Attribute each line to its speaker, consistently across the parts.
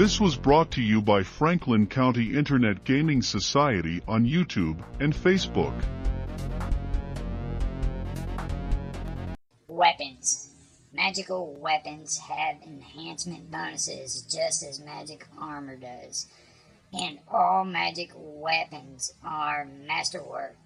Speaker 1: This was brought to you by Franklin County Internet Gaming Society on YouTube and Facebook.
Speaker 2: Weapons. Magical weapons have enhancement bonuses just as magic armor does, and all magic weapons are masterwork.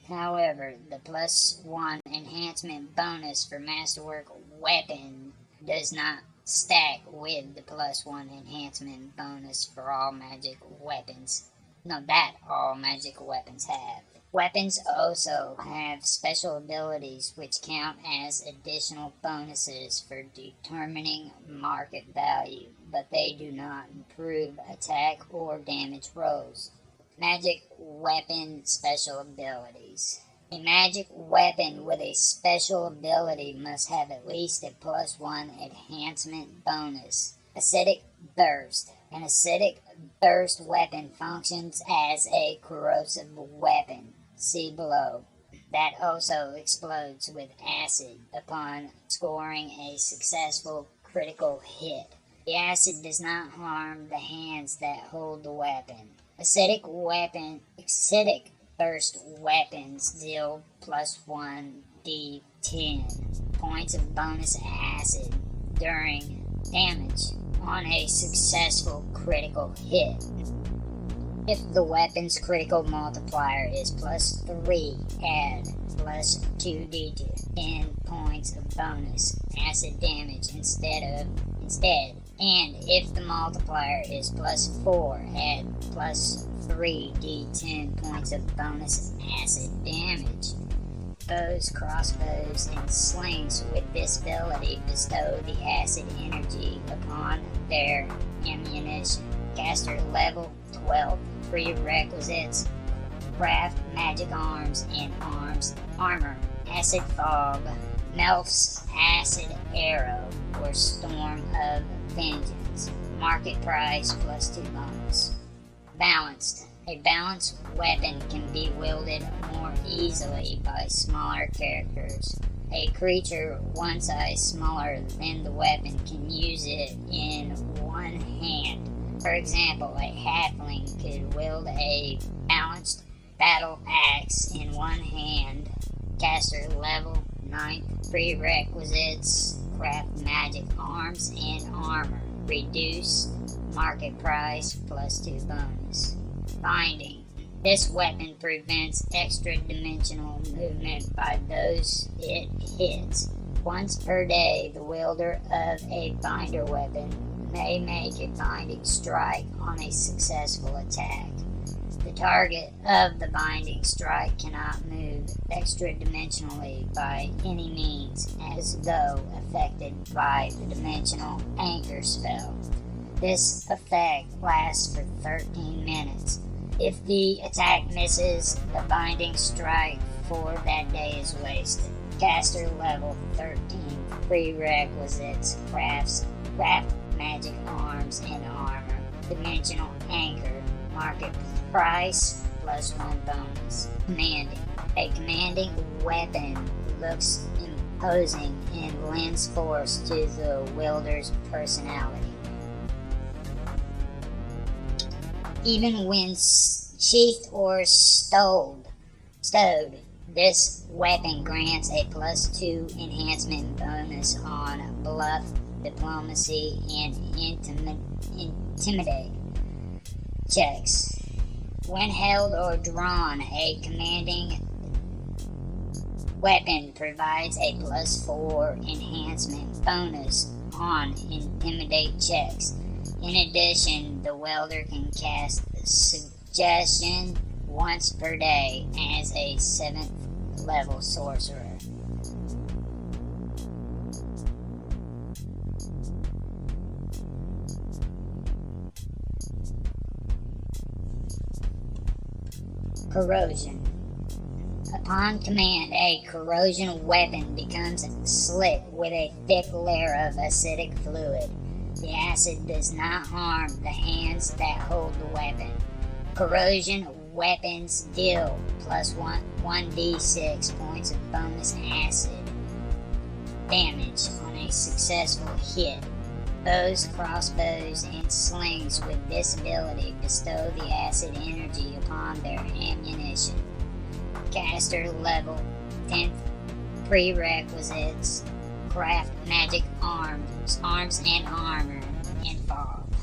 Speaker 2: However, the +1 enhancement bonus for masterwork weapon does not stack with the +1 enhancement bonus for all magic weapons. That all magic weapons have. Weapons also have special abilities which count as additional bonuses for determining market value, but they do not improve attack or damage rolls. Magic weapon special abilities. A magic weapon with a special ability must have at least a +1 enhancement bonus. Acidic Burst. An acidic burst weapon functions as a corrosive weapon, see below, that also explodes with acid upon scoring a successful critical hit. The acid does not harm the hands that hold the weapon. Acidic burst weapons deal +1 d10 points of bonus acid during damage on a successful critical hit. If the weapon's critical multiplier is +3, add +2d10 points of bonus acid damage instead, and if the multiplier is +4, add +3d10 points of bonus acid damage. Bows, crossbows, and slings with this ability bestow the acid energy upon their ammunition. Caster level 12. Prerequisites: craft magic arms and armor. Acid fog, Melf's acid arrow, or storm of vengeance. Market price +2 bonus. Balanced. A balanced weapon can be wielded more easily by smaller characters. A creature one size smaller than the weapon can use it in one hand. For example, a halfling could wield a balanced battle axe in one hand. Caster level 9. Prerequisites: craft magic arms and armor. Reduce market price +2 bonus. Binding. This weapon prevents extra-dimensional movement by those it hits. Once per day, the wielder of a binder weapon may make a binding strike on a successful attack. The target of the binding strike cannot move extra-dimensionally by any means, as though affected by the dimensional anchor spell. This effect lasts for 13 minutes. If the attack misses, the binding strike for that day is wasted. Caster level 13. Prerequisites: craft magic arms and armor. Dimensional anchor. Market price +1 bonus. Commanding. A commanding weapon looks imposing and lends force to the wielder's personality. Even when sheathed or stowed, this weapon grants a +2 enhancement bonus on bluff, diplomacy, and intimidate checks. When held or drawn, a commanding weapon provides a +4 enhancement bonus on intimidate checks. In addition, the wielder can cast Suggestion once per day as a 7th level sorcerer. Corrosion. Upon command, a corrosion weapon becomes slick with a thick layer of acidic fluid. The acid does not harm the hands that hold the weapon. Corrosion weapons deal +1d6 points of bonus acid damage on a successful hit. Bows, crossbows, and slings with this ability bestow the acid energy upon their ammunition. Caster level 10th. Prerequisites: craft magic arms and armor involved.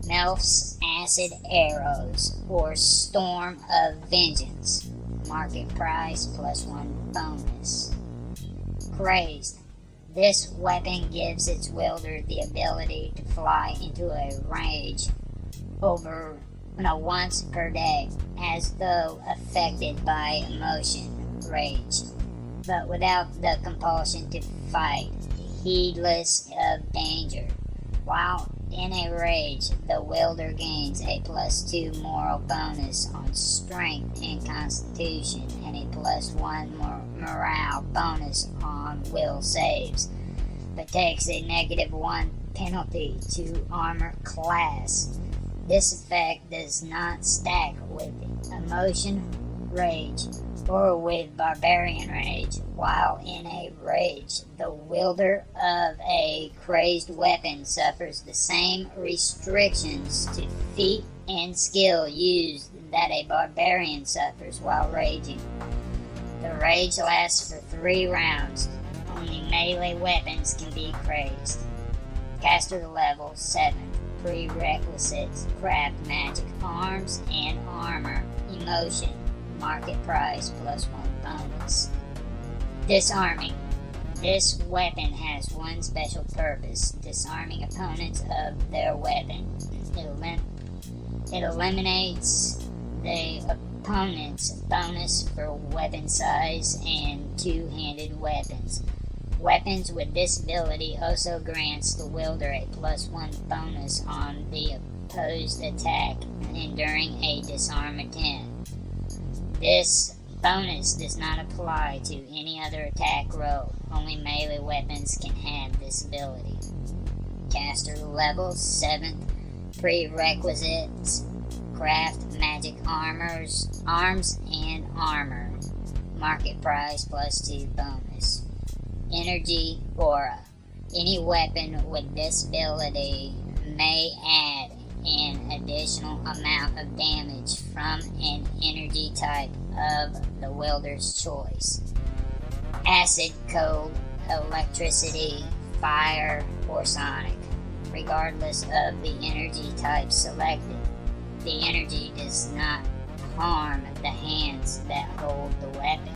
Speaker 2: Melf's acid arrows or storm of vengeance. Market price +1 bonus. Crazed. This weapon gives its wielder the ability to fly into a rage once per day, as though affected by emotion, rage, but without the compulsion to fight, heedless of danger. While in a rage, the wielder gains a +2 moral bonus on strength and constitution, and a +1 morale bonus on will saves, but takes a -1 penalty to armor class. This effect does not stack with emotion rage or with barbarian rage. While in a rage, the wielder of a crazed weapon suffers the same restrictions to feat and skill used that a barbarian suffers while raging. The rage lasts for 3 rounds. Only melee weapons can be crazed. Caster level 7. Prerequisites: craft magic arms and armor. Emotion. Market price +1 bonus. Disarming. This weapon has one special purpose: disarming opponents of their weapon. It eliminates the opponent's bonus for weapon size and two-handed weapons. Weapons with this ability also grants the wielder a +1 bonus on the opposed attack enduring a disarm attempt. This bonus does not apply to any other attack roll. Only melee weapons can have this ability. Caster level 7th. Prerequisites: craft magic arms and armor. Market price +2 bonus. Energy aura. Any weapon with this ability may add an additional amount of damage from an energy type of the wielder's choice. Acid, cold, electricity, fire, or sonic. Regardless of the energy type selected, the energy does not harm the hands that hold the weapon.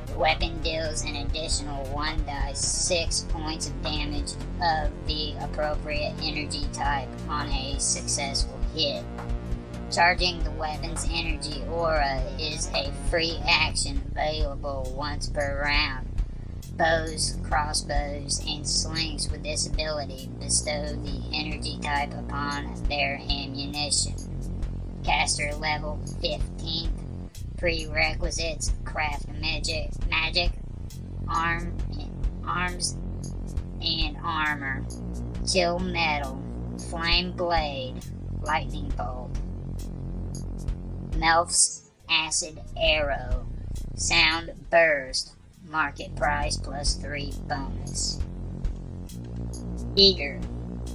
Speaker 2: The weapon deals an additional 1d6 points of damage of the appropriate energy type on a successful hit. Charging the weapon's energy aura is a free action available once per round. Bows, crossbows, and slings with this ability bestow the energy type upon their ammunition. Caster level 15th. Prerequisites: craft magic arms and armor. Chill metal, flame blade, lightning bolt. Melf's acid arrow, sound burst. Market price +3 bonus. Eager.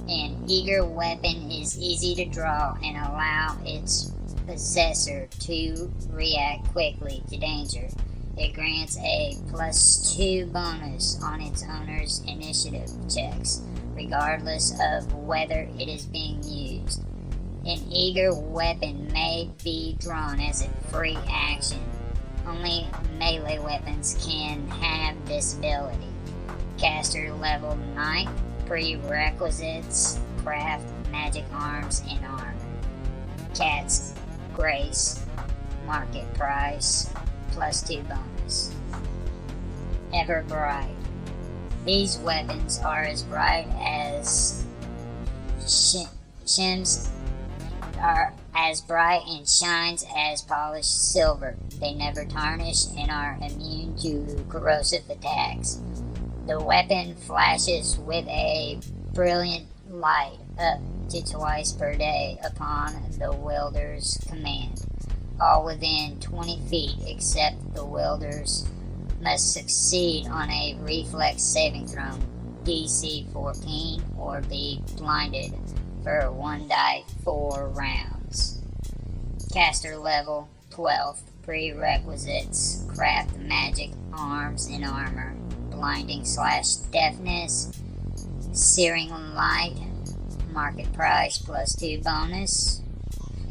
Speaker 2: An eager weapon is easy to draw and allow its possessor to react quickly to danger. It grants a +2 bonus on its owner's initiative checks, regardless of whether it is being used. An eager weapon may be drawn as a free action. Only melee weapons can have this ability. Caster level 9. Prerequisites: craft magic arms and armor. Cat's Grace. Market price +2 bonus. Ever bright. These weapons are as bright as shims are as bright and shines as polished silver. They never tarnish and are immune to corrosive attacks. The weapon flashes with a brilliant light up to twice per day upon the wielder's command. All within 20 feet except the wielders must succeed on a reflex saving throw. DC 14 or be blinded for 1 die 4 rounds. Caster level 12. Prerequisites: craft magic arms and armor, blinding/deafness, searing light, market price +2 bonus.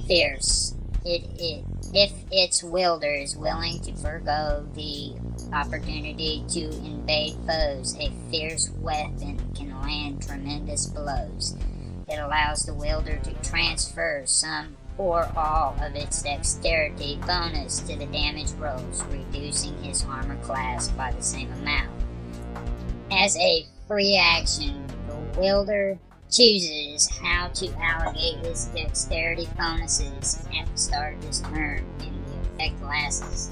Speaker 2: Fierce. If its wielder is willing to forego the opportunity to invade foes, a fierce weapon can land tremendous blows. It allows the wielder to transfer some or all of its dexterity bonus to the damage rolls, reducing his armor class by the same amount. As a free action, the wielder chooses how to allocate his dexterity bonuses at the start of his turn, and the effect lasts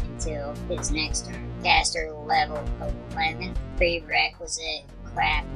Speaker 2: until his next turn. Caster level 11. Prerequisite: craft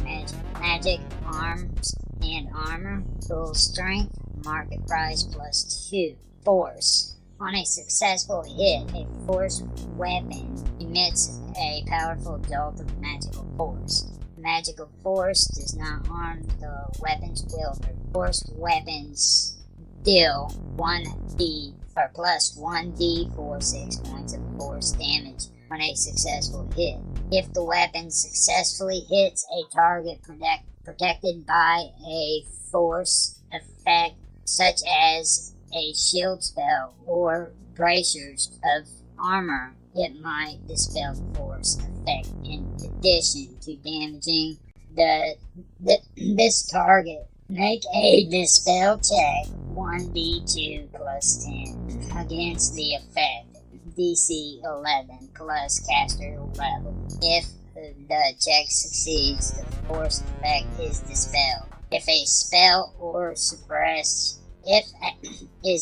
Speaker 2: magic arms and armor, full strength, market price +2. Force. On a successful hit, a force weapon emits a powerful jolt of magical force. Magical force does not harm the weapon's wielder. Forced weapons deal 1d or +1d4 6 points of force damage on a successful hit. If the weapon successfully hits a target protected by a force effect, such as a shield spell or bracers of armor, it might dispel the force effect in addition to damaging this target. Make a dispel check 1d2 +10 against the effect. DC 11 plus caster level. If the check succeeds, the force effect is dispelled. If a spell or suppressed, if a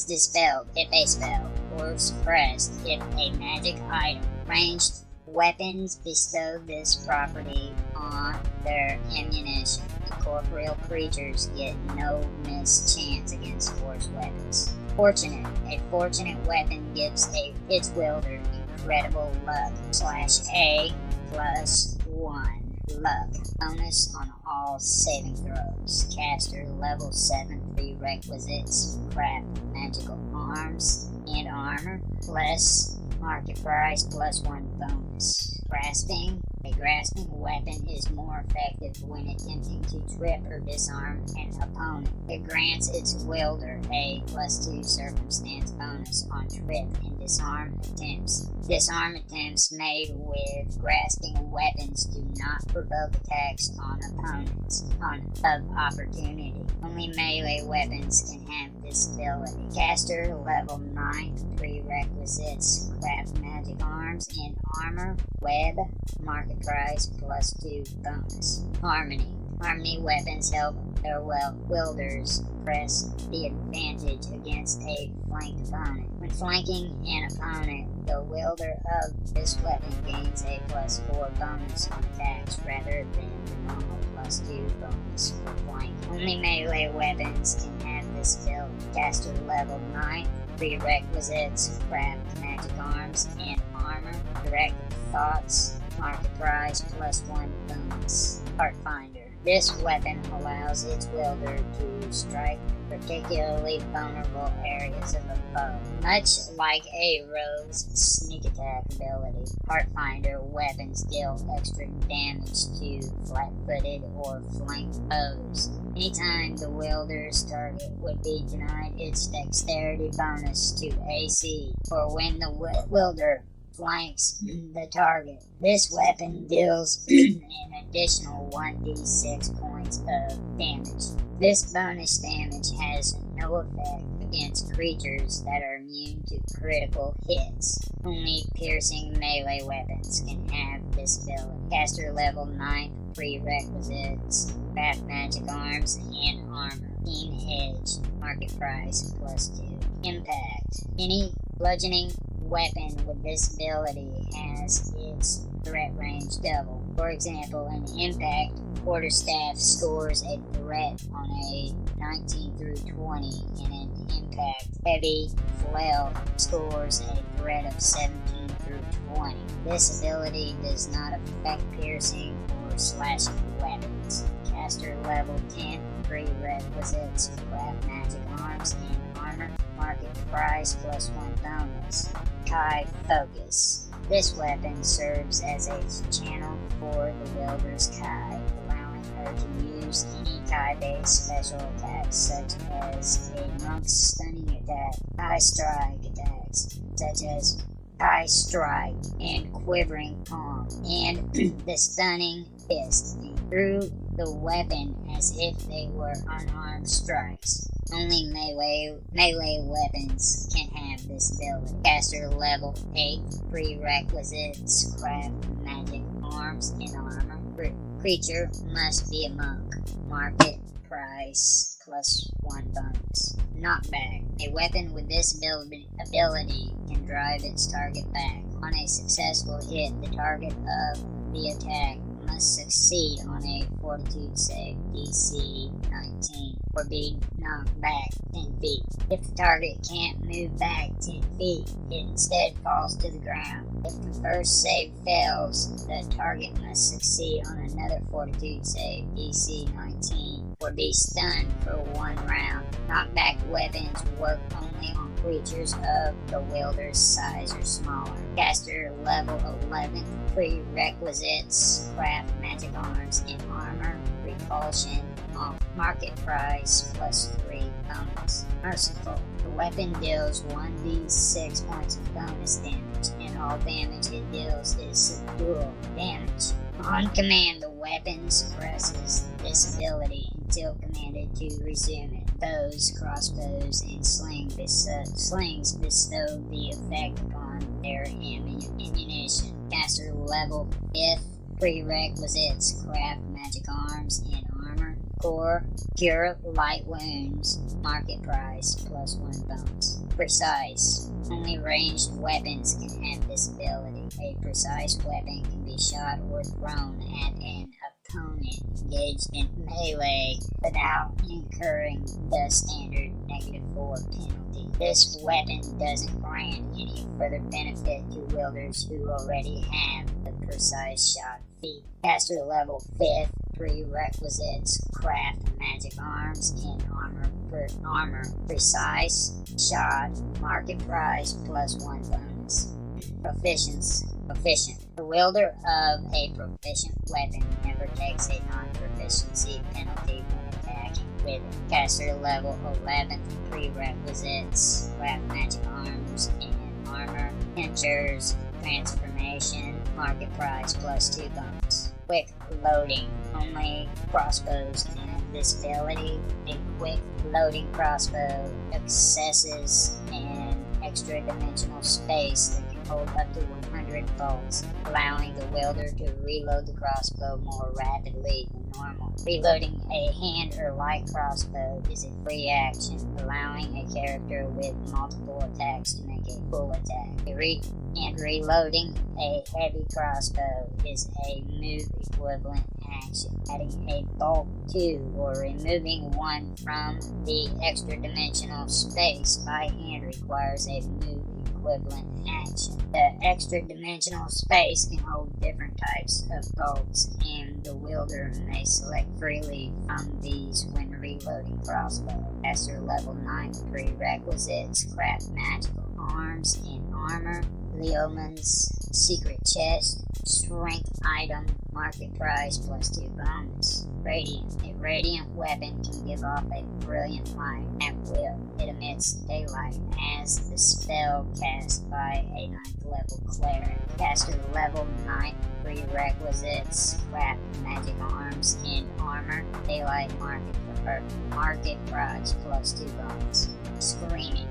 Speaker 2: spell or suppressed, if a magic item. Ranged weapons bestow this property on their ammunition. Corporeal creatures get no miss chance against force weapons. Fortunate. A fortunate weapon gives its wielder incredible luck /A +1 luck bonus on all saving throws. Caster level 7. Prerequisites: craft magical arms and armor, plus market price +1 bonus. Grasping. A grasping weapon is more effective when attempting to trip or disarm an opponent. It grants its wielder a +2 circumstance bonus on trip and disarm attempts. Disarm attempts made with grasping weapons do not provoke attacks on opponents of opportunity. Only melee weapons can have this ability. Caster level 9. Prerequisites: craft magic arms and armor, web, market price +2 bonus. Harmony. Harmony weapons help their wielders press the advantage against a flanked opponent. When flanking an opponent, the wielder of this weapon gains a +4 bonus on attacks rather than the normal +2 bonus for flank. Only melee weapons can have this ability. Caster level 9. Prerequisites: craft magic arms and armor, direct thoughts, market price +1 bonus. Heartfinder. This weapon allows its wielder to strike particularly vulnerable areas of a foe. Much like a rogue's sneak attack ability, Heartfinder weapons deal extra damage to flat-footed or flanked foes. Anytime the wielder's target would be denied its dexterity bonus to AC, or when the wielder flanks the target. This weapon deals an additional 1d6 points of damage. This bonus damage has no effect against creatures that are immune to critical hits. Only piercing melee weapons can have this ability. Caster level 9. Prerequisites: craft magic arms and armor, keen edge, market price +2. Impact. Any bludgeoning weapon with this ability has its threat range double. For example, an impact quarterstaff scores a threat on a 19 through 20, and an impact heavy flail scores a threat of 17 through 20. This ability does not affect piercing or slashing weapons. Caster level 10 prerequisites: craft magic arms and armor. Market price plus 1 bonus. Kai Focus. This weapon serves as a channel for the wielder's Kai, allowing her to use any Kai-based special attacks such as a monk's stunning attack, Kai strike attacks such as Kai strike and quivering palm, and the stunning fist through the weapon as if they were unarmed strikes. Only melee weapons can have this ability. Caster level 8 prerequisites: craft magic arms and armor. Creature must be a monk. Market price plus 1 bonus. Knockback. A weapon with this ability can drive its target back. On a successful hit, the target of the attack must succeed on a fortitude save DC 19 or be knocked back 10 feet. If the target can't move back 10 feet, it instead falls to the ground. If the first save fails, the target must succeed on another fortitude save DC 19 or be stunned for 1 round. Knockback weapons work only on creatures of the wielder's size or smaller. Caster level 11 prerequisites: craft magic arms and armor. Repulsion. Market price plus 3 bonus. Merciful. The weapon deals 1d6 points of bonus damage, and all damage it deals is subdual damage. On command, the weapon suppresses this ability until commanded to resume it. Bows, crossbows, and slings bestow the effect upon their ammunition. Caster level 5th prerequisites: craft magic arms and armor. Cure light wounds. Market price plus 1 bonus. Precise. Only ranged weapons can have this ability. A precise weapon can be shot or thrown at an opponent engaged in melee without incurring the standard -4 penalty. This weapon doesn't grant any further benefit to wielders who already have the precise shot feat. Caster level 5th prerequisites: craft magic arms and armor. Precise shot. Market price plus 1 bonus. Proficient. The wielder of a proficient weapon never takes a non-proficiency penalty when attacking with it. Caster level 11 prerequisites: craft magic arms and armor. Pinchers. Transformation. Market price plus 2 bonus. Quick loading. Only crossbows can have this ability. A quick loading crossbow accesses an extra dimensional space that can hold up to 100 bolts, allowing the wielder to reload the crossbow more rapidly than normal. Reloading a hand or light crossbow is a free action, allowing a character with multiple attacks to make a full attack. Reloading a heavy crossbow is a move equivalent action. Adding a bolt to or removing one from the extra dimensional space by hand requires a move equivalent action. The extra dimensional space can hold different types of bolts, and the wielder may select freely from these when reloading crossbow. Caster level 9 prerequisites: craft magical arms and armor. Leoman's secret chest. Strength item. Market price plus 2 bonus. Radiant. A radiant weapon can give off a brilliant light at will. It emits daylight as the spell cast by a 9th level cleric. Caster level 9 prerequisites: craft magic arms and armor. Daylight market price plus 2 bonus. Screaming.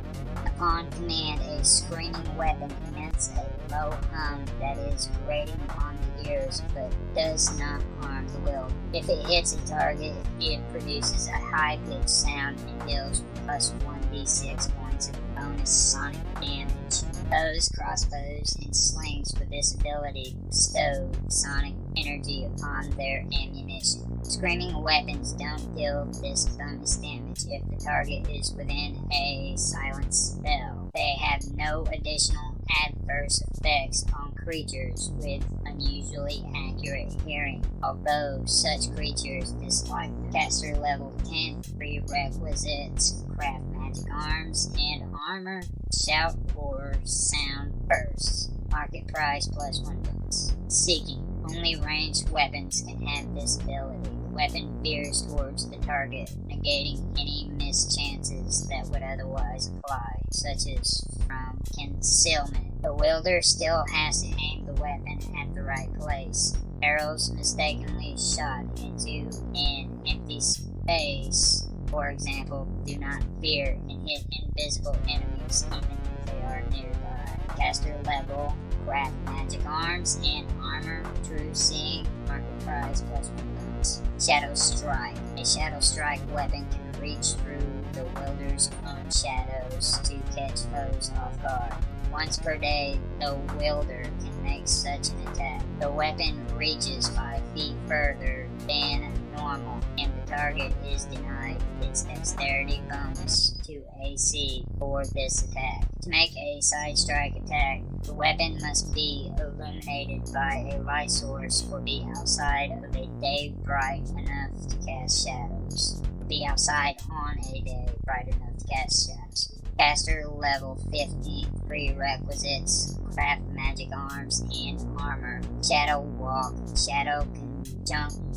Speaker 2: Upon command, a screaming weapon emits a low hum that is grating on the ears but does not harm the wielder. If it hits a target, it produces a high-pitched sound and deals plus 1d6 points of bonus sonic damage. Bows, crossbows, and slings with this ability bestow sonic energy upon their ammunition. Screaming weapons don't deal this bonus damage if the target is within a silent spell. They have no additional adverse effects on creatures with unusually accurate hearing, although such creatures dislike them. Caster level 10 prerequisites: craft magic arms and armor, shout or sound burst. Market price +1 bonus. Seeking. Only ranged weapons can have this ability. The weapon veers towards the target, negating any missed chances that would otherwise apply, such as from concealment. The wielder still has to aim the weapon at the right place. Arrows mistakenly shot into an empty space, for example, do not veer and hit invisible enemies even if they are nearby. Caster level, craft magic arms and armor, true seeing, market price +1 bonus. Shadow Strike. A Shadow Strike weapon can reach through the wielder's own shadows to catch foes off guard. Once per day, the wielder can make such an attack. The weapon reaches 5 feet further than normal, and the target is denied its dexterity bonus to AC for this attack. To make a side strike attack, the weapon must be illuminated by a light source or be outside of a day bright enough to cast shadows. Be outside on a day bright enough to cast shadows. Caster level 15 prerequisites: craft magic arms and armor, shadow walk, shadow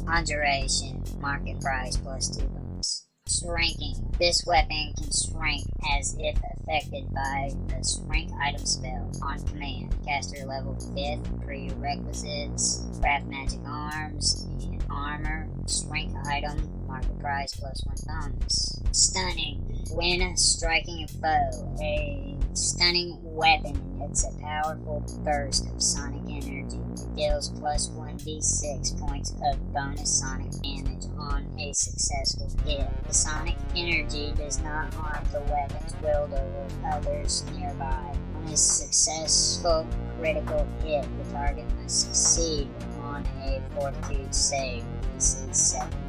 Speaker 2: conjuration, market price +2 bonus. Shrinking. This weapon can shrink as if affected by the shrink item spell on command. Caster level 5th prerequisites: craft magic arms and armor, shrink item, market price +1 bonus. Stunning. When striking a foe, a stunning weapon emits a powerful burst of sonic energy. It deals +1d6 points of bonus sonic damage on a successful hit. The sonic energy does not harm the weapon's wielder or others nearby. On a successful critical hit, the target must succeed on a fortitude save, DC 17.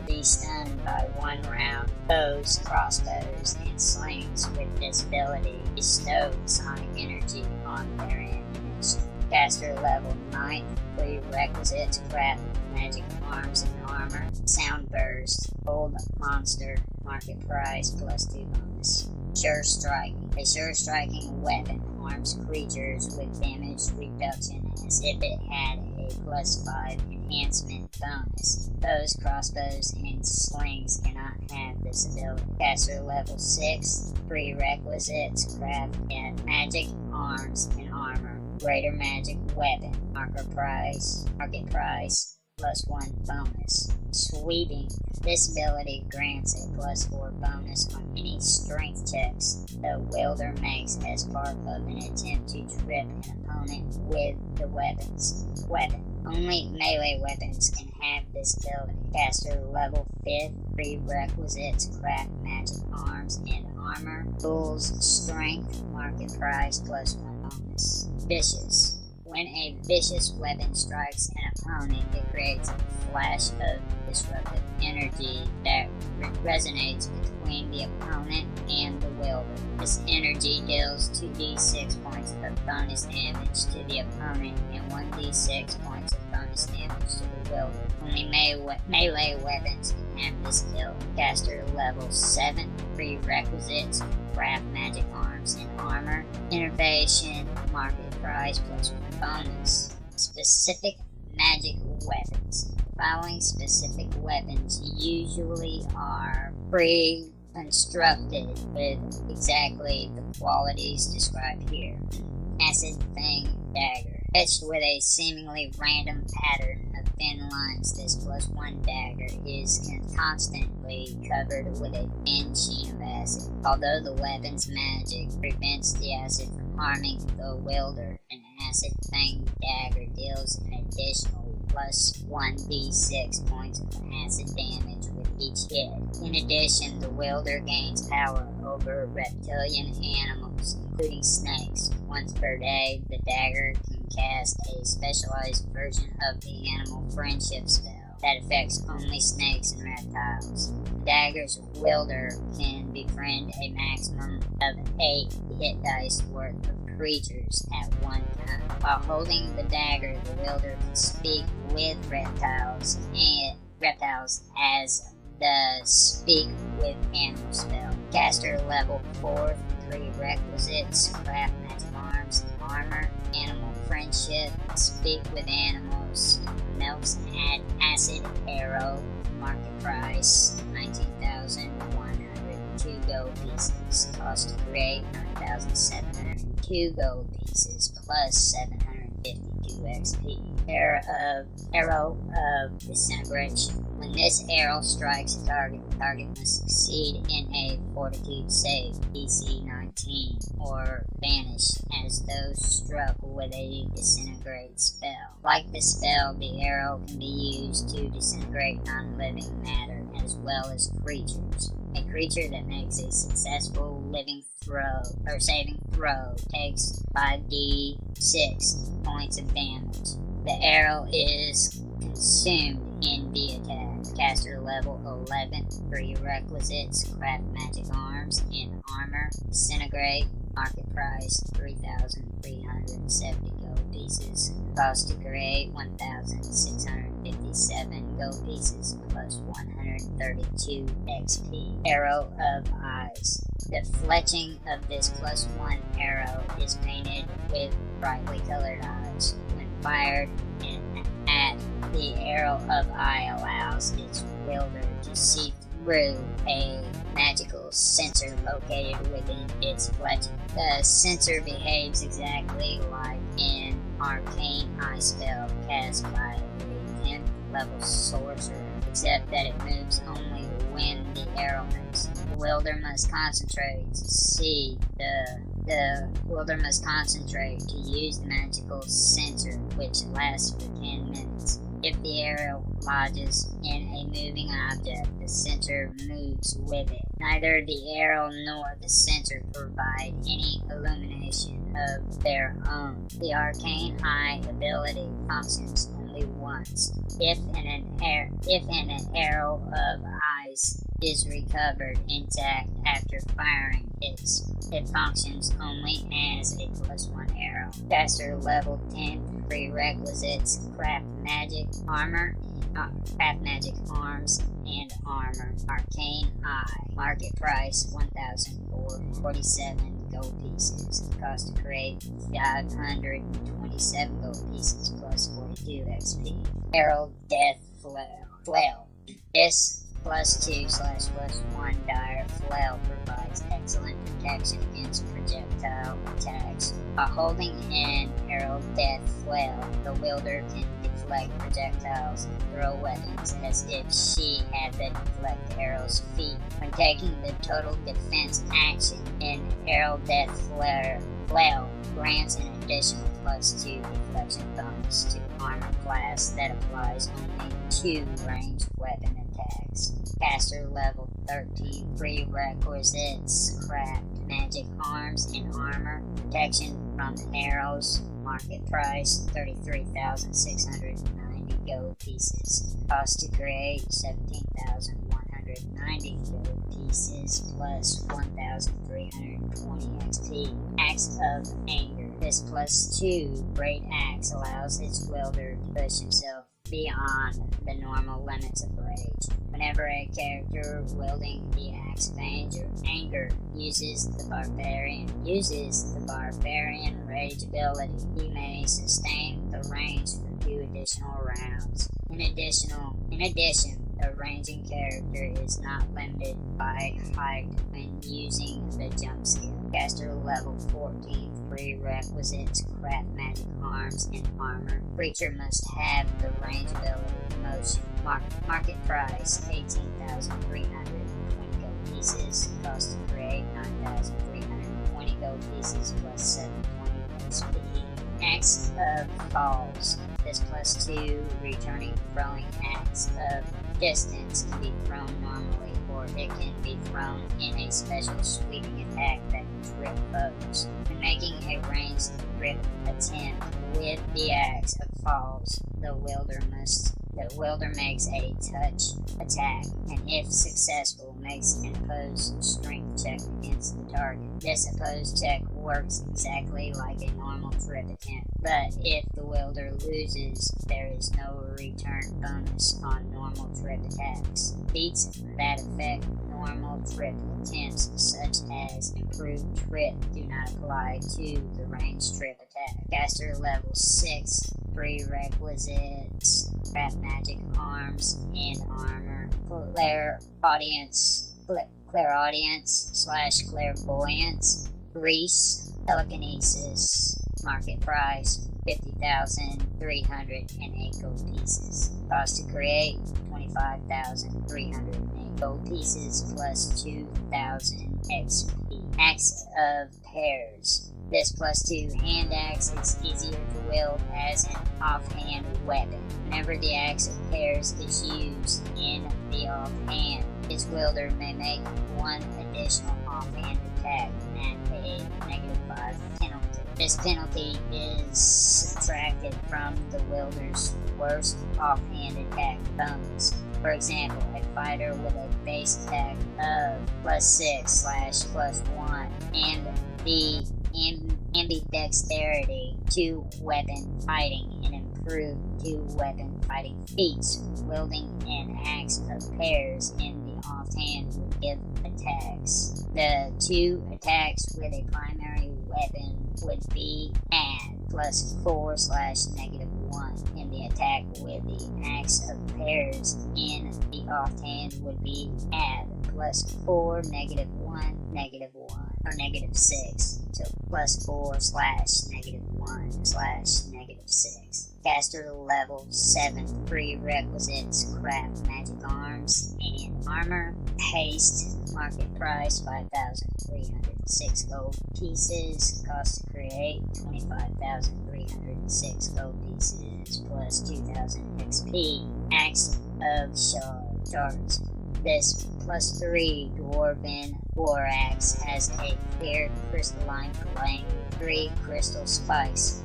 Speaker 2: Be stunned by 1 round. Bows, crossbows, and slings with this ability bestow sonic energy on their ammunition. Caster level 9 prerequisites: craft magic arms and armor, sound burst, old monster, market price +2 bonus. Sure striking. A sure striking weapon harms creatures with damage reduction as if it had a +5 enhancement bonus. Bows, crossbows, and slings cannot have this ability. Caster level 6 prerequisites: craft magic arms and armor, greater magic weapon, market price +1 bonus. Sweeping. This ability grants a +4 bonus on any strength checks the wielder makes as part of an attempt to trip an opponent with the weapon. Only melee weapons can have this ability. Caster level 5th prerequisites: craft magic arms and armor, tools, strength, market price +1 bonus. Vicious. When a vicious weapon strikes an opponent, it creates a flash of disruptive energy that resonates between the opponent and the wielder. This energy deals 2d6 points of bonus damage to the opponent and 1d6 points of bonus damage to the wielder. Only melee weapons can have this ability. Caster level 7 prerequisites: craft magic arms and armor, innovation, market price +1 bonus. Specific magic weapons. The following specific weapons usually are pre-constructed with exactly the qualities described here. Acid Fang Dagger. Etched with a seemingly random pattern of thin lines, this +1 dagger is constantly covered with a thin sheen of acid. Although the weapon's magic prevents the acid from harming the wielder, an acid fang dagger deals an additional +1d6 points of acid damage with each hit. In addition, the wielder gains power over reptilian animals, including snakes. Once per day, the dagger can cast a specialized version of the animal friendship spell that affects only snakes and reptiles. The dagger's wielder can befriend a maximum of 8 hit dice worth of creatures at one time. While holding the dagger, the wielder can speak with reptiles as the Speak with Animal spell. Caster level 4, 3 requisites, craft magic arms and armor, animal friendship, speak with animals, melts and acid arrow, market price 19,102 gold pieces, cost to create 9,702 gold pieces plus 752 XP. Arrow of Disintegration. When this arrow strikes a target, the target must succeed in a Fortitude save, DC 19, or vanish as though struck with a disintegrate spell. Like the spell, the arrow can be used to disintegrate non-living matter as well as creatures. A creature that makes a successful saving throw takes 5d6 points of damage. The arrow is consumed in the attack. Caster level 11, prerequisites, craft magic arms and armor, disintegrate, market price 3,370 gold pieces, cost to create 1,657 gold pieces plus 132 XP. Arrow of Eyes. The fletching of this +1 arrow is painted with brightly colored eyes. When fired at the arrow of eye allows its wielder to see through a magical sensor located within its fletching. The sensor behaves exactly like an arcane eye spell cast by a 10th level sorcerer, except that it moves only when the arrow moves. The wielder must concentrate to use the magical sensor, which lasts for 10 minutes. If the arrow lodges in a moving object, the sensor moves with it. Neither the arrow nor the sensor provide any illumination of their own. The arcane eye ability functions only once. If an arrow of eyes is recovered intact after firing, it functions only as a +1 arrow. Caster level 10, prerequisites, craft magic armor, craft magic arms and armor, arcane eye, market price 1,447 gold pieces, cost to create 527 gold pieces plus 42 XP. Arrow Death Flail. This +2/+1 dire flail provides excellent protection against projectile attacks. While holding an arrow death flail, the wielder can deflect projectiles and throw weapons as if she had the deflect arrow's feet. When taking the total defense action, an arrow death flail grants an additional +2 deflection bonus to armor class that applies only to ranged weapon attacks. Caster level 13, prerequisites, craft magic arms and armor, protection from arrows, market price 33,690 gold pieces, cost to create 17,190 gold pieces plus 1,320 XP. Axe of Anger. This +2 great axe allows its wielder to push himself beyond the normal limits of rage. Whenever a character wielding the Axe of Anger uses the barbarian rage ability, he may sustain the range for 2 additional rounds. In addition, the ranging character is not limited by height when using the jump skill. Caster level 14, prerequisites, craft magic arms and armor. Creature must have the range ability motion. Market price 18,320 gold pieces. Cost to create 9,320 gold pieces plus 720 XP. Axe of Falls. This +2 returning throwing axe of distance can be thrown normally, or it can be thrown in a special sweeping attack that can trip foes. When making a ranged trip attempt with the axe of falls, the wielder makes a touch attack, and if successful, makes an opposed strength check against the target. This opposed check works exactly like a normal trip attempt, but if the wielder loses, there is no return bonus on normal trip attacks. Feats that affect normal trip attempts, such as improved trip, do not apply to the ranged trip attack. Caster level 6 prerequisites: craft magic arms and armor, clairaudience/clairvoyance, grease, telekinesis. Market price 50,308 gold pieces. Cost to create 25,308 gold pieces plus 2,000 XP. Axe of Pairs. This +2 hand axe is easier to wield as an offhand weapon. Whenever the Axe of Pairs is used in the offhand, its wielder may make one additional offhand attack at a -5 penalty. This penalty is subtracted from the wielder's worst offhand attack bonus. For example, a fighter with a base attack of +6/+1 and the ambidexterity 2-weapon fighting and improved 2-weapon fighting feats, wielding an Axe of Pairs in the offhand would give attacks. The 2 attacks with a primary weapon would be add +4/-1, and the attack with the Axe of Pairs in the offhand would be add +4, -1, -1, or -6. So +4/-1/6. Caster level 7 prerequisites: craft magic arms and armor. Haste. Market price 5,306 gold pieces. Cost to create 25,306 gold pieces plus 2,000 XP. Axe of Shards. This +3 dwarven war axe has a clear crystalline blade. 3 crystal spikes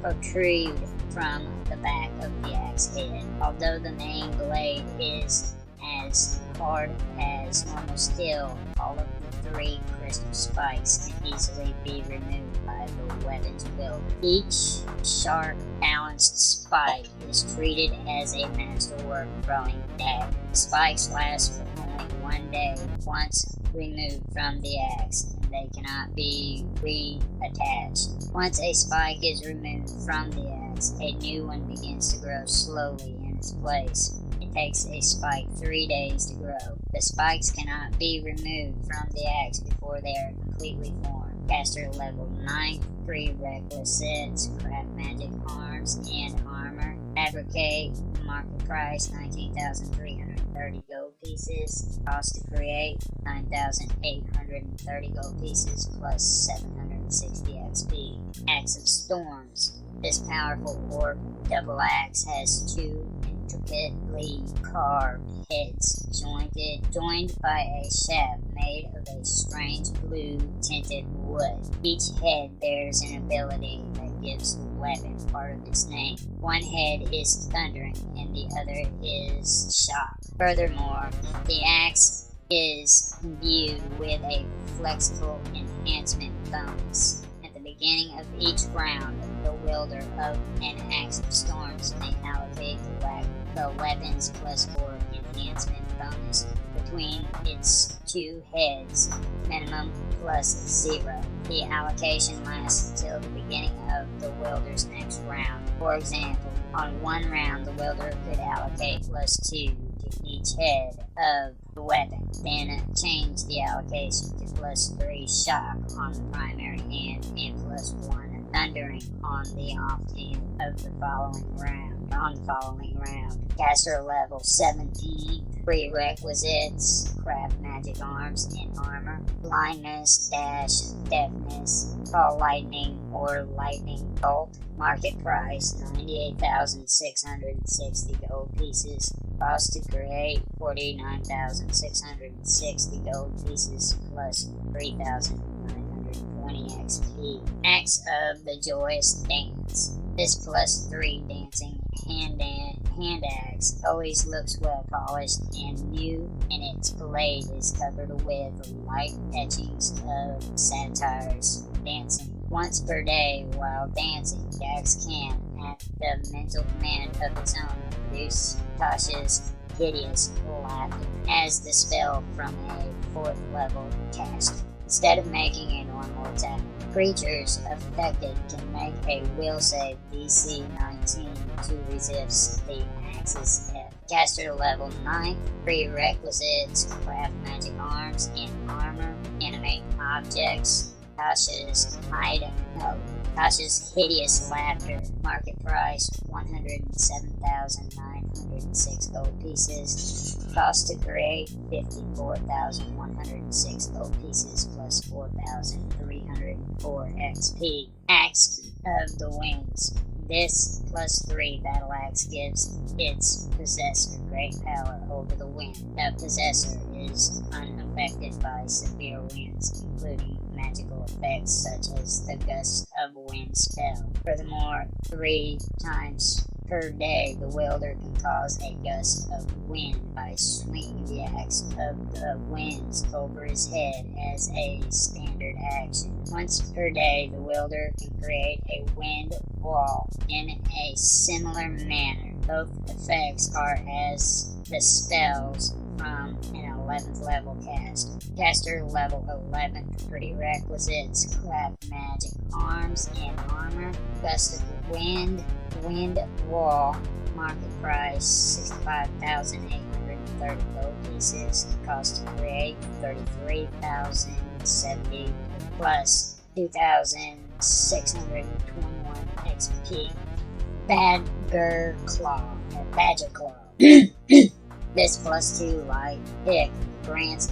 Speaker 2: protrude from the back of the axe head. Although the main blade is as hard as normal steel, all of the 3 crystal spikes can easily be removed by the weapon's wielder. Each sharp balanced spike is treated as a masterwork throwing dagger. The spikes last for only 1 day once removed from the axe, and they cannot be reattached. Once a spike is removed from the axe, a new one begins to grow slowly in its place. It takes a spike 3 days to grow. The spikes cannot be removed from the axe before they are completely formed. Caster level 9 prerequisites: craft magic arms and armor. Fabricate. Market price 19,330 gold pieces. Cost to create 9,830 gold pieces plus 760 XP. Axe of Storms. This powerful orc double axe has 2 intricately carved heads joined by a shaft made of a strange blue tinted wood. Each head bears an ability that gives the weapon part of its name. One head is thundering and the other is shock. Furthermore, the axe is imbued with a flexible enhancement bonus. At the beginning of each round, the wielder of an Axe of Storms may allocate the weapon's +4 enhancement bonus between its 2 heads, minimum +0. The allocation lasts until the beginning of the wielder's next round. For example, on one round, the wielder could allocate +2 to each head of the weapon, then change the allocation to +3 shock on the primary hand and +1 thundering on the offhand of the following round. Caster level 17 prerequisites: craft magic arms and armor. Blindness, deafness, call lightning or lightning bolt. Market price 98,660 gold pieces. Cost to create 49,660 gold pieces plus 3,920 XP. Acts of the Joyous Dance. This +3 dancing hand axe always looks well polished and new, and its blade is covered with light etchings of satyrs dancing. Once per day while dancing, the axe can, at the mental command of its owner, produce Tasha's hideous laughter as the spell from a 4th level cast. Instead of making a normal attack, creatures affected can make a will save DC 19 to resist the axe's hit. Caster level 9. Prerequisites: craft magic arms and armor, animate objects. Tasha's hideous laughter. Market price 107,906 gold pieces. Cost to create 54,106 gold pieces plus 4,304 XP. Axe of the Winds. This +3 battle axe gives its possessor great power over the wind. The possessor is unaffected by severe winds, including magical effects such as the Gust of Wind spell. Furthermore, 3 times per day, the wielder can cause a gust of wind by swinging the axe of the winds over his head as a standard action. Once per day, the wielder can create a wind wall in a similar manner. Both effects are as the spells from an 11th level cast. Caster level 11. Prerequisites: craft magic arms and armor. Gust of wind wall. Market price 65,830 gold pieces. Cost to create 33,070 plus 2,621 XP. Badger Claw. This +2 light pick grants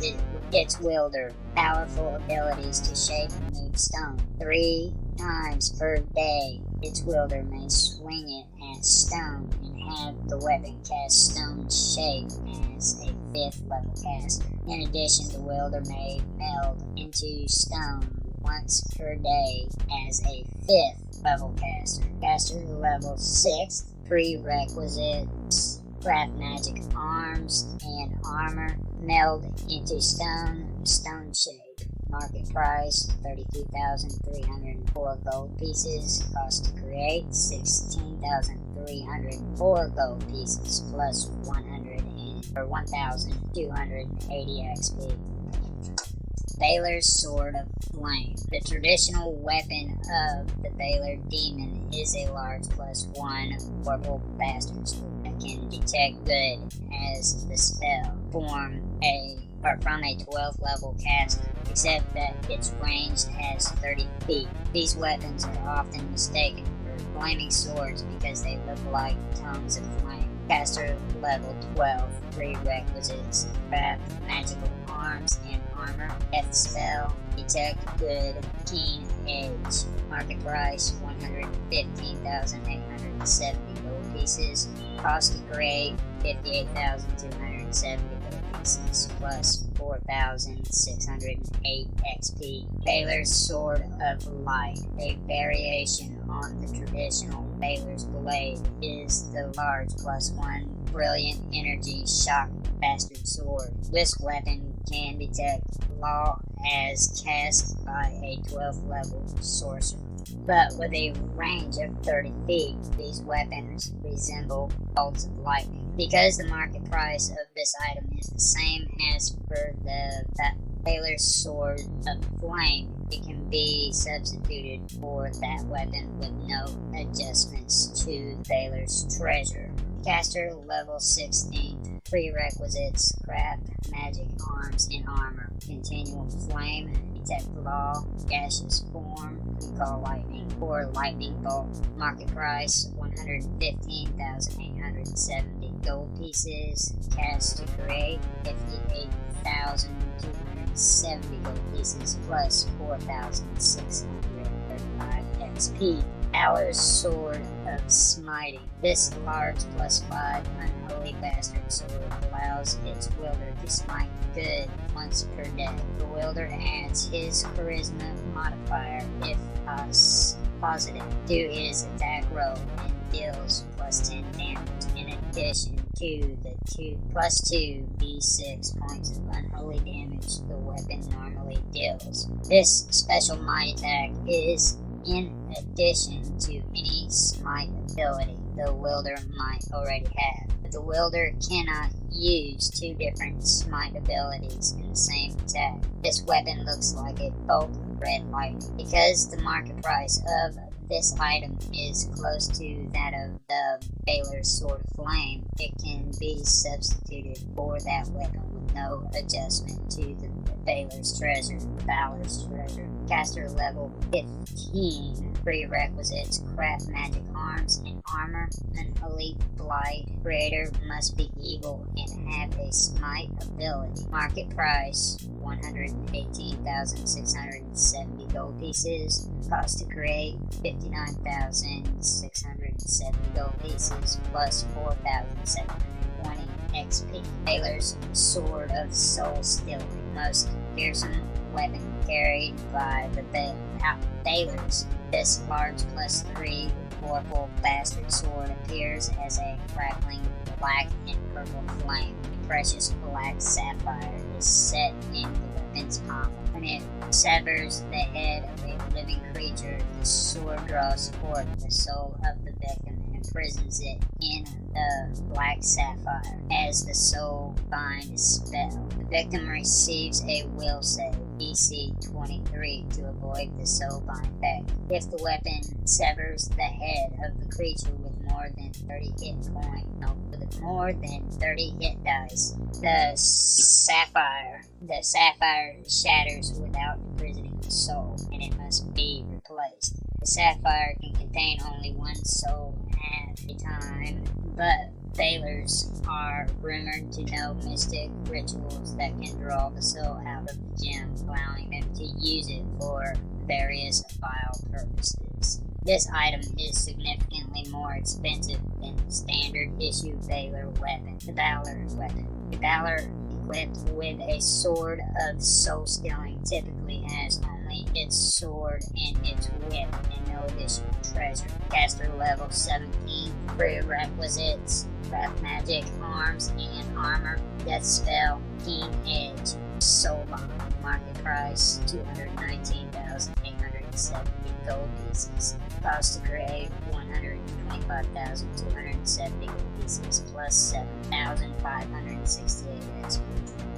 Speaker 2: its wielder powerful abilities to shape and move stone. 3 times per day, its wielder may swing it at stone and have the weapon cast stone shape as a 5th level caster. In addition, the wielder may meld into stone once per day as a 5th level caster. Caster level 6. Prerequisites: craft magic arms and armor, meld into stone shape. Market price 32,304 gold pieces. Cost to create 16,304 gold pieces plus 1,280 XP. Baylor's Sword of Flame. The traditional weapon of the Baylor Demon is a large +1 Orbital Bastard Sword that can detect good as the spell from a 12th level caster, except that its range has 30 feet. These weapons are often mistaken for flaming swords because they look like tongues of flame. Caster level 12. Prerequisites: craft magical arms and armor. Death spell: detect good, keen edge. Market price 115,870 gold pieces. Cost to create 58,270 gold pieces plus 4,608 XP. Baylor's Sword of Light. A variation on the traditional Baylor's Blade is the large +1 brilliant energy shock bastard sword. This weapon can detect law as cast by a 12th level sorcerer, but with a range of 30 feet. These weapons resemble bolts of lightning. Because the market price of this item is the same as for the Baylor's Sword of Flame, it can be substituted for that weapon with no adjustments to Baylor's treasure. Caster level 16. Prerequisites: craft magic arms and armor. Continual flame, detect law, gaseous form, recall lightning, or lightning bolt. Market price 115,870 gold pieces. Cast to create 58,270 gold pieces plus 4,635 XP. Valor's Sword of Smiting. This large +5 unholy bastard sword allows its wielder to smite good once per day. The wielder adds his charisma modifier, if positive, to his attack roll and deals +10 damage in addition to the +2 d6 points of unholy damage the weapon normally deals. This special might attack is in addition to any smite ability the wielder might already have. But the wielder cannot use two different smite abilities in the same attack. This weapon looks like a bolt of red light. Because the market price of this item is close to that of the Valor's Sword of Flame, it can be substituted for that weapon with no adjustment to the Valor's Treasure. Caster level 15. Prerequisites: craft magic arms and armor. Unholy blight. Creator must be evil and have a smite ability. Market price 118,670 gold pieces. Cost to create 59,670 gold pieces plus 4,720 XP. Valor's Sword of Soul Stealing. Most fearsome weapon carried by the Valors. This large +3 powerful bastard sword appears as a crackling black and purple flame. A precious black sapphire is set in the weapon's pommel. When it severs the head of a living creature, the sword draws forth the soul of the victim and imprisons it in the black sapphire. As the soul bind spell, the victim receives a will save, DC 23, to avoid the soulbind effect. If the weapon severs the head of the creature with more than 30 hit dice, the sapphire shatters without imprisoning the soul, and it must be replaced. The sapphire can contain only one soul at a time, but Valors are rumored to know mystic rituals that can draw the soul out of the gem, allowing them to use it for various vile purposes. This item is significantly more expensive than the standard issue Valor weapon. The Valor weapon. The Valor equipped with a Sword of Soul Stealing typically has only its sword and its whip and no additional treasure. Caster level 17. Prerequisites: craft magic arms and armor. Death spell, Keen Edge, Soulbind. Market price 219,870 gold pieces. Cost to create 125,270 gold pieces plus 7,568 XP.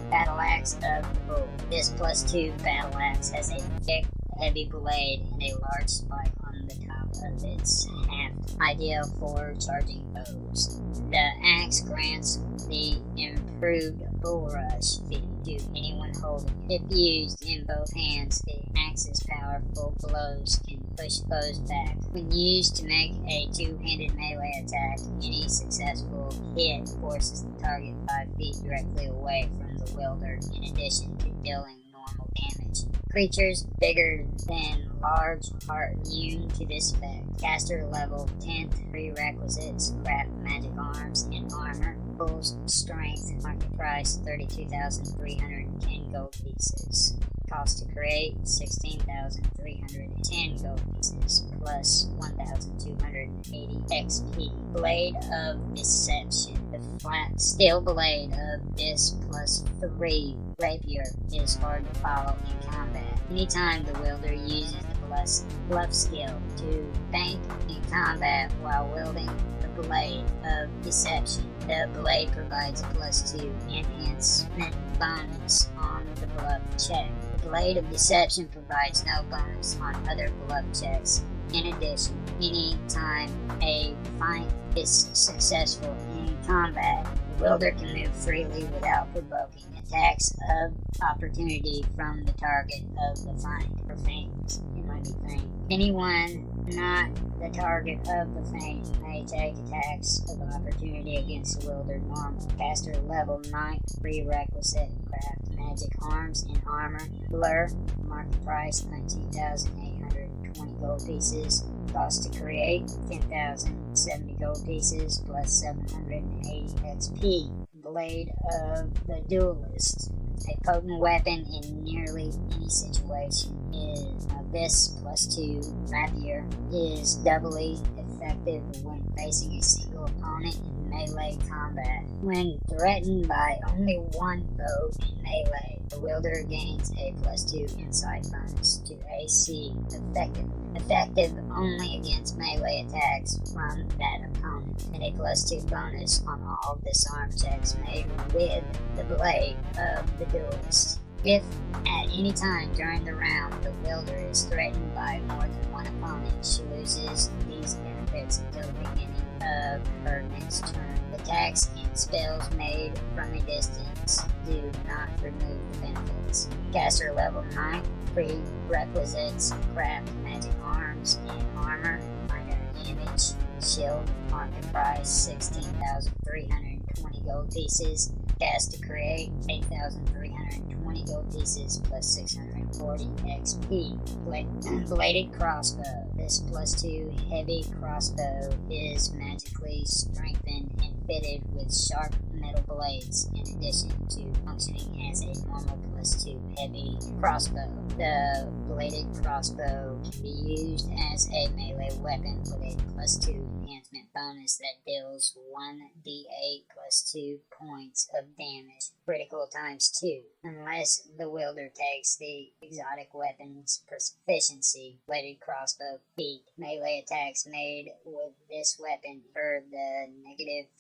Speaker 2: Battle Axe of the Bull. This +2 battle axe has a thick, heavy blade and a large spike on the top of its haft, ideal for charging bows. The axe grants the improved bull rush feat to anyone holding it. If used in both hands, the axe's powerful blows can push foes back. When used to make a two-handed melee attack, any successful hit forces the target 5 feet directly away from the wielder, in addition to dealing normal damage. Creatures bigger than large are immune to this effect. Caster level 10th. Prerequisites: craft magic arms and armor. Bull's strength. Market price 32,310 gold pieces. Cost to create 16,310 gold pieces plus 1,280 XP. Blade of Deception. The flat steel blade of this +3 rapier is hard to follow in combat. Anytime the wielder uses the bluff skill to feint in combat while wielding the Blade of Deception, the blade provides a +2 enhancement bonus on the bluff check. The Blade of Deception provides no bonus on other bluff checks. In addition, any time a feint is successful in combat, the wielder can move freely without provoking attacks of opportunity from the target of the feint, or feints. It might be feint. Anyone not the target of the feint may take attacks of opportunity against the wielder normal. Caster level 9. Prerequisite: craft magic arms and armor. Blur. Market price 19,800 20 gold pieces. Cost to create 10,070 gold pieces plus 780 XP. Blade of the Duelist. A potent weapon in nearly any situation. This +2 rapier is doubly effective when facing a single opponent in melee combat. When threatened by only one foe in melee, the wielder gains a +2 insight bonus to AC, effective only against melee attacks from that opponent, and a +2 bonus on all disarm checks made with the blade of the Duelist. If at any time during the round the wielder is threatened by more than one opponent, she loses these benefits until the beginning of her next turn. Attacks and spells made from a distance do not remove the benefits. Caster level 9. Prerequisites: craft magic arms and armor. Minor damage. Shield. Market price 16,320 gold pieces. Cast to create 8,320 gold pieces plus 640 XP. Bladed crossbow. This +2 heavy crossbow is magically strengthened and fitted with sharp metal blades, in addition to functioning as a normal +2 heavy crossbow. The bladed crossbow can be used as a melee weapon with a +2 enhancement bonus that deals 1d8 +2 points of damage, critical ×2, unless the wielder takes the exotic weapon's proficiency. Bladed crossbow feat. Melee attacks made with this weapon for the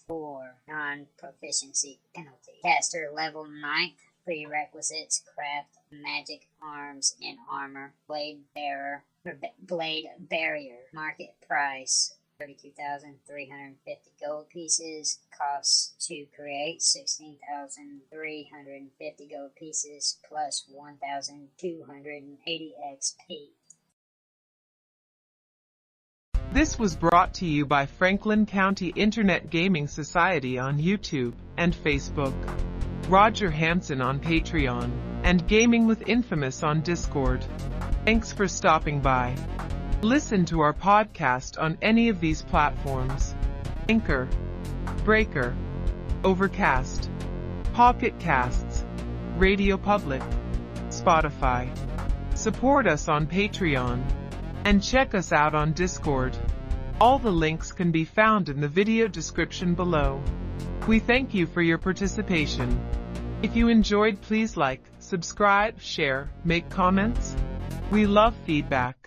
Speaker 2: -4 non-proficiency penalty. Caster level 9. Prerequisites: craft magic arms and armor. Blade barrier. Market price 32,350 gold pieces. Costs to create 16,350 gold pieces plus 1,280 XP.
Speaker 3: This was brought to you by Franklin County Internet Gaming Society on YouTube and Facebook, Roger Hanson on Patreon, and Gaming with Infamous on Discord. Thanks for stopping by. Listen to our podcast on any of these platforms: Anchor, Breaker, Overcast, Pocket Casts, RadioPublic, Spotify. Support us on Patreon, and check us out on Discord. All the links can be found in the video description below. We thank you for your participation. If you enjoyed, please like, subscribe, share, make comments. We love feedback.